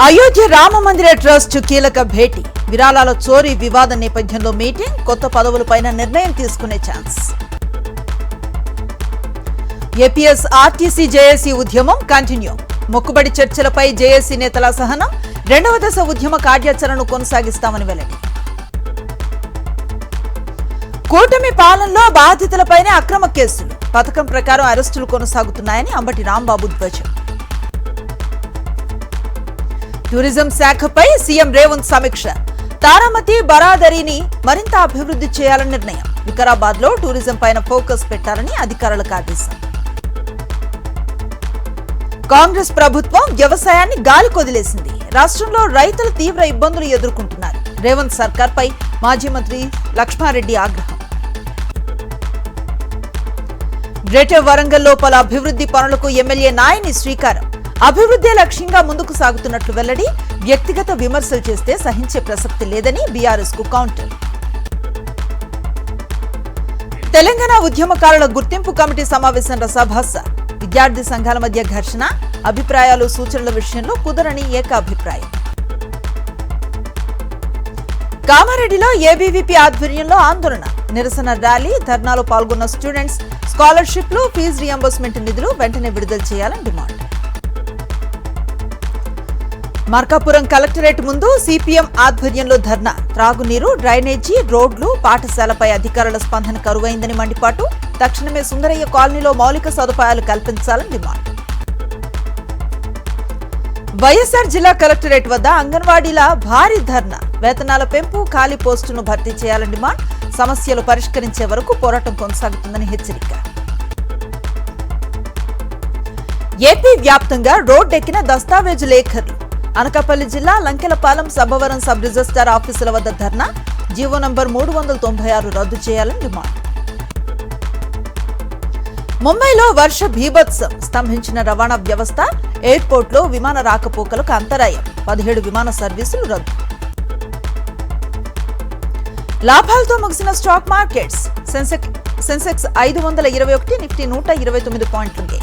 అయోధ్య రామ మందిర ట్రస్ట్ కీలక భేటీ, విరాళాల చోరీ వివాద నేపథ్యంలో మీటింగ్, కొత్త పదవులపైన నిర్ణయం తీసుకునే ఛాన్స్. ఏపీఎస్ ఆర్టీసీ జేఏసీ ఉద్యమం కంటిన్యూ, మొక్కుబడి చర్చలపై జేఏసీ నేతల సహనం, రెండవ దశ ఉద్యమ కార్యాచరణను కొనసాగిస్తామని వెల్లడి. కూటమి పాలనలో బాధితులపైనే అక్రమ కేసులు, పథకం ప్రకారం అరెస్టులు కొనసాగుతున్నాయని అంబటి రాంబాబు ధ్వజం. టూరిజం శాఖపై సీఎం రేవంత్ సమీక్ష, తారామతి బరాదరిని మరింత అభివృద్ధి చేయాలని నిర్ణయం, వికారాబాద్ లో టూరిజం పైన ఫోకస్ పెట్టాలని అధికారులకు ఆదేశం. కాంగ్రెస్ ప్రభుత్వం వ్యవసాయాన్ని గాలికొదిలేసింది, రాష్ట్రంలో రైతులు తీవ్ర ఇబ్బందులు ఎదుర్కొంటున్నారు, రేవంత్ సర్కార్పై మాజీ మంత్రి లక్ష్మారెడ్డి ఆగ్రహం. గ్రేటర్ వరంగల్లో పలు అభివృద్ధి పనులకు ఎమ్మెల్యే నాయని శ్రీకారం, అభివృద్ధి లక్ష్యంగా ముందుకు సాగుతున్నట్లు వెల్లడి, వ్యక్తిగత విమర్శలు చేస్తే సహించే ప్రసక్తి లేదని బీఆర్ఎస్ కు కౌంటర్. తెలంగాణ ఉద్యమకారుల గుర్తింపు కమిటీ సమావేశం రసాభాస, విద్యార్థి సంఘాల మధ్య ఘర్షణ, అభిప్రాయాలు సూచనల విషయంలో కుదరని ఏకాభిప్రాయం. కామారెడ్డిలో ఏబీవీపీ ఆధ్వర్యంలో ఆందోళన, నిరసన ర్యాలీ, ధర్నాలో పాల్గొన్న స్టూడెంట్స్ స్కాలర్షిప్లు, ఫీజు రియంబర్స్మెంట్ నిధులు వెంటనే విడుదల చేయాలని డిమాండ్. మార్కాపురం కలెక్టరేట్ ముందు సిపిఎం ఆధ్వర్యంలో ధర్నా, త్రాగునీరు, డ్రైనేజీ, రోడ్లు, పాఠశాలపై అధికారుల స్పందన కరువైందని మండిపాటు, తక్షణమే సుందరయ్య కాలనీలో మౌలిక సదుపాయాలు కల్పించాలని డిమాండ్. వైఎస్ఆర్ జిల్లా కలెక్టరేట్ వద్ద అంగన్వాడీల భారీ ధర్నా, వేతనాల పెంపు, ఖాళీ పోస్టులను భర్తీ చేయాలని డిమాండ్, సమస్యలు పరిష్కరించే వరకు పోరాటం కొనసాగుతుందని హెచ్చరిక. ఏపీ వ్యాప్తంగా రోడ్డెక్కిన దస్తావేజు లేఖర్లు, అనకాపల్లి జిల్లా లంకెలపాలెం సబ్బవరం సబ్ రిజిస్ట్రార్ ఆఫీసుల వద్ద ధర్నా, జీవో నంబర్ 396 రద్దు చేయాలని డిమాండ్. ముంబైలో వర్ష బీభత్సం, స్తంభించిన రవాణా వ్యవస్థ, ఎయిర్పోర్ట్లో విమాన రాకపోకలకు అంతరాయం, 17 విమాన సర్వీసులు రద్దు. లాభాలతో ముగిసిన స్టాక్ మార్కెట్స్, సెన్సెక్స్ 521, నిఫ్టీ 129 పాయింట్లుంది.